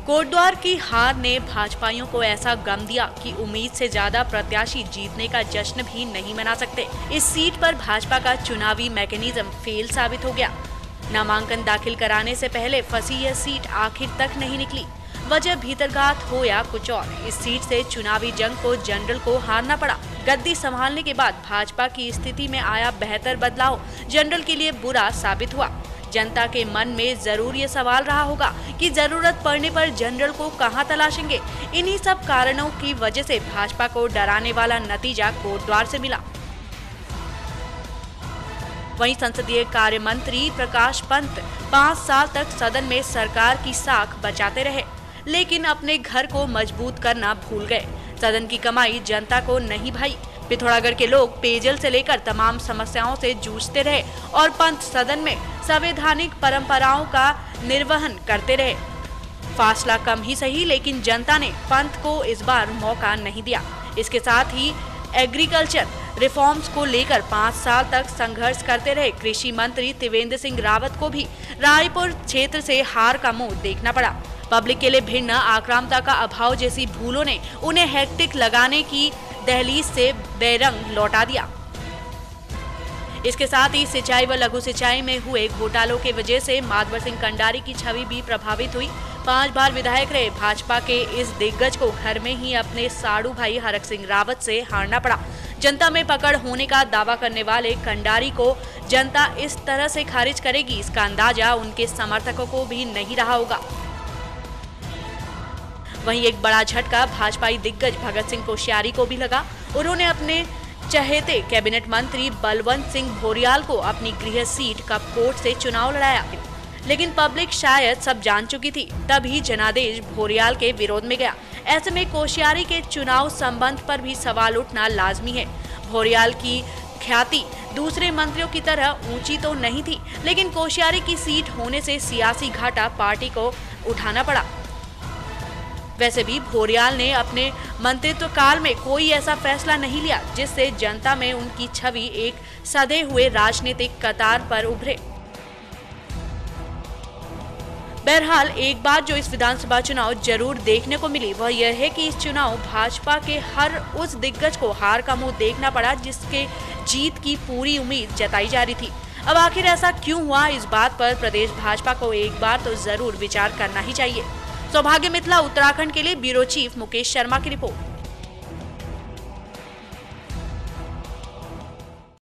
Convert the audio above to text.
कोटद्वार की हार ने भाजपाइयों को ऐसा गम दिया कि उम्मीद से ज्यादा प्रत्याशी जीतने का जश्न भी नहीं मना सकते। इस सीट पर भाजपा का चुनावी मैकेनिज्म फेल साबित हो गया। नामांकन दाखिल कराने से पहले फंसी यह सीट आखिर तक नहीं निकली। वजह भीतरघात हो या कुछ और, इस सीट से चुनावी जंग को जनरल को हारना पड़ा। गद्दी संभालने के बाद भाजपा की स्थिति में आया बेहतर बदलाव जनरल के लिए बुरा साबित हुआ। जनता के मन में जरूर ये सवाल रहा होगा कि जरूरत पड़ने पर जनरल को कहां तलाशेंगे। इन्हीं सब कारणों की वजह से भाजपा को डराने वाला नतीजा कोटद्वार से मिला। वहीं संसदीय कार्य मंत्री प्रकाश पंत 5 साल तक सदन में सरकार की साख बचाते रहे, लेकिन अपने घर को मजबूत करना भूल गए। सदन की कमाई जनता को नहीं भाई। पिथौरागढ़ के लोग पेयजल से लेकर तमाम समस्याओं से जूझते रहे और पंत सदन में संवैधानिक परंपराओं का निर्वहन करते रहे। फासला कम ही सही, लेकिन जनता ने पंत को इस बार मौका नहीं दिया। इसके साथ ही एग्रीकल्चर रिफॉर्म्स को लेकर 5 साल तक संघर्ष करते रहे कृषि मंत्री त्रिवेंद्र सिंह रावत को भी रायपुर क्षेत्र से हार का मुंह देखना पड़ा। पब्लिक के लिए भिन्न आक्रामकता का अभाव जैसी भूलों ने उन्हें हैट्रिक लगाने की दहलीज से बेरंग लौटा दिया। इसके साथ ही सिंचाई व लघु सिंचाई में हुए घोटालों की वजह से माधवर सिंह कंडारी की छवि भी प्रभावित हुई। 5 बार विधायक रहे भाजपा के इस दिग्गज को घर में ही अपने साड़ू भाई हरक सिंह रावत से हारना पड़ा। जनता में पकड़ होने का दावा करने वाले कंडारी को जनता इस तरह से खारिज करेगी, इसका अंदाजा उनके समर्थकों को भी नहीं रहा होगा। वहीं एक बड़ा झटका भाजपाई दिग्गज भगत सिंह कोश्यारी को भी लगा। उन्होंने अपने चहेते कैबिनेट मंत्री बलवंत सिंह भोरियाल को अपनी गृह सीट कपकोट से चुनाव लड़ाया, लेकिन पब्लिक शायद सब जान चुकी थी, तभी जनादेश भोरियाल के विरोध में गया। ऐसे में कोश्यारी के चुनाव संबंध पर भी सवाल उठना लाजमी है। भोरियाल की ख्याति दूसरे मंत्रियों की तरह ऊंची तो नहीं थी, लेकिन कोश्यारी की सीट होने से सियासी घाटा पार्टी को उठाना पड़ा। वैसे भी भोरियाल ने अपने मंत्रित्व काल में कोई ऐसा फैसला नहीं लिया जिससे जनता में उनकी छवि एक सधे हुए राजनीतिक कतार पर उभरे। बहरहाल एक बात जो इस विधानसभा चुनाव जरूर देखने को मिली वह यह है कि इस चुनाव भाजपा के हर उस दिग्गज को हार का मुंह देखना पड़ा जिसके जीत की पूरी उम्मीद जताई जा रही थी। अब आखिर ऐसा क्यों हुआ, इस बात पर प्रदेश भाजपा को एक बार तो जरूर विचार करना ही चाहिए। सौभाग्य मिथिला उत्तराखंड के लिए ब्यूरो चीफ मुकेश शर्मा की रिपोर्ट।